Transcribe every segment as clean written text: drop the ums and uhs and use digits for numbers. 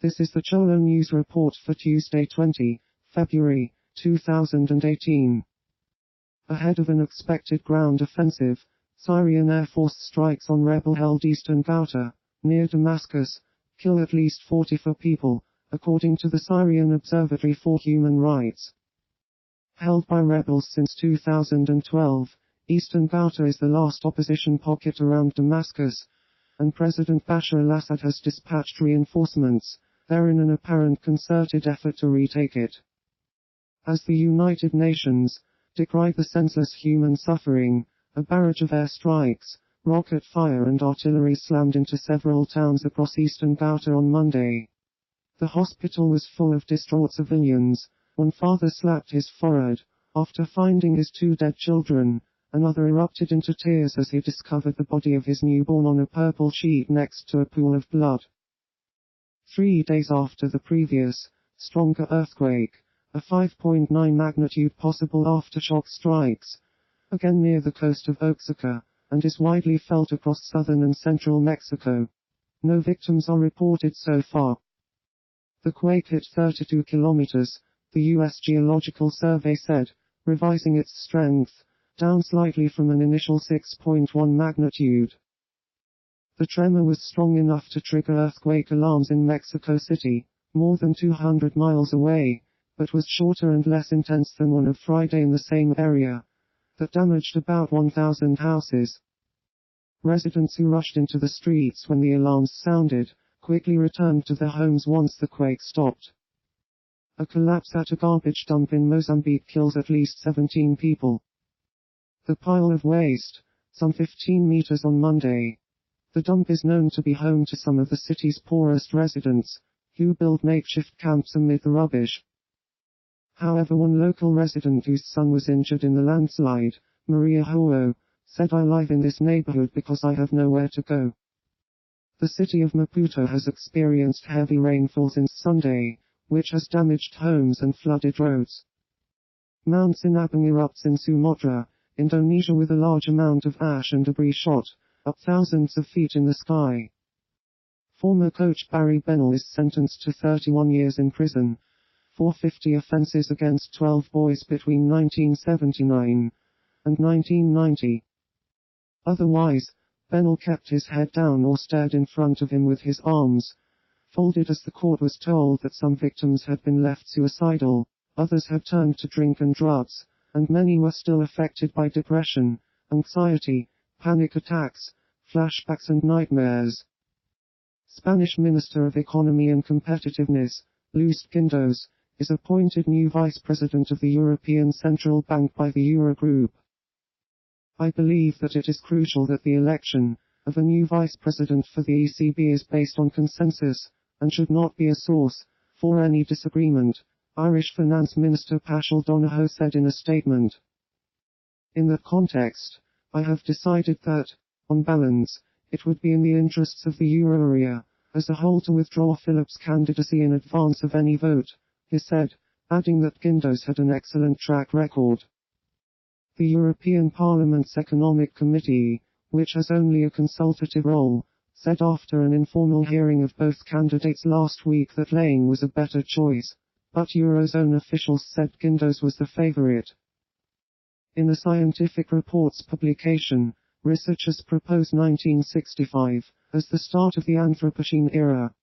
This is the Cholo News Report for Tuesday 20 February 2018. Ahead of an expected ground offensive, Syrian Air Force strikes on rebel-held eastern Ghouta, near Damascus, kill at least 44 people, according to the Syrian Observatory for Human Rights. Held by rebels since 2012, eastern Ghouta is the last opposition pocket around Damascus, and President Bashar al-Assad has dispatched reinforcements there in an apparent concerted effort to retake it. As the United Nations decried the senseless human suffering, a barrage of airstrikes, rocket fire and artillery slammed into several towns across eastern Ghouta on Monday. The hospital was full of distraught civilians. One father slapped his forehead after finding his 2 dead children. Another erupted into tears as he discovered the body of his newborn on a purple sheet next to a pool of blood. 3 days after the previous, stronger earthquake, a 5.9 magnitude possible aftershock strikes, again near the coast of Oaxaca, and is widely felt across southern and central Mexico. No victims are reported so far. The quake hit 32 kilometers, the U.S. Geological Survey said, revising its strength down slightly from an initial 6.1 magnitude. The tremor was strong enough to trigger earthquake alarms in Mexico City, more than 200 miles away, but was shorter and less intense than one of Friday in the same area, that damaged about 1,000 houses. Residents who rushed into the streets when the alarms sounded quickly returned to their homes once the quake stopped. A collapse at a garbage dump in Mozambique kills at least 17 people. The pile of waste, some 15 meters on Monday. The dump is known to be home to some of the city's poorest residents, who build makeshift camps amid the rubbish. However, one local resident whose son was injured in the landslide, Maria Howo, said, "I live in this neighborhood because I have nowhere to go." The city of Maputo has experienced heavy rainfall since Sunday, which has damaged homes and flooded roads. Mount Sinabung erupts in Sumatra, Indonesia, with a large amount of ash and debris shot up thousands of feet in the sky. Former coach Barry Bennell is sentenced to 31 years in prison for 50 offenses against 12 boys between 1979 and 1990. Otherwise, Bennell kept his head down or stared in front of him with his arms folded as the court was told that some victims had been left suicidal, others had turned to drink and drugs, and many were still affected by depression, anxiety, panic attacks, flashbacks and nightmares. Spanish Minister of Economy and Competitiveness, Luis Guindos, is appointed new Vice President of the European Central Bank by the Eurogroup. "I believe that it is crucial that the election of a new Vice President for the ECB is based on consensus, and should not be a source for any disagreement," Irish Finance Minister Paschal Donohoe said in a statement. "In that context, I have decided that, on balance, it would be in the interests of the euro area as a whole to withdraw Philip's candidacy in advance of any vote," he said, adding that Guindos had an excellent track record. The European Parliament's Economic Committee, which has only a consultative role, said after an informal hearing of both candidates last week that Lang was a better choice, but Eurozone officials said Guindos was the favorite. In a scientific reports publication, researchers proposed 1965 as the start of the Anthropocene era.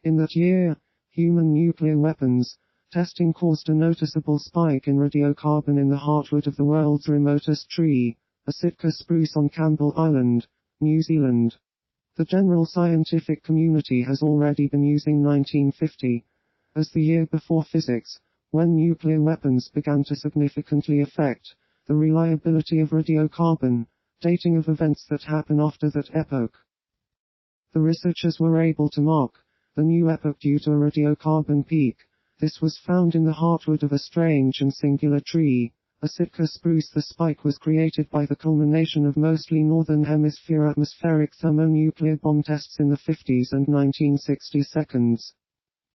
In that year, human nuclear weapons testing caused a noticeable spike in radiocarbon in the heartwood of the world's remotest tree, a Sitka spruce on Campbell Island, New Zealand. The general scientific community has already been using 1950 as the year before physics, when nuclear weapons began to significantly affect the reliability of radiocarbon, dating of events that happen after that epoch. The researchers were able to mark the new epoch due to a radiocarbon peak. This was found in the heartwood of a strange and singular tree, a Sitka spruce. The spike was created by the culmination of mostly northern hemisphere atmospheric thermonuclear bomb tests in the 50s and 1960s.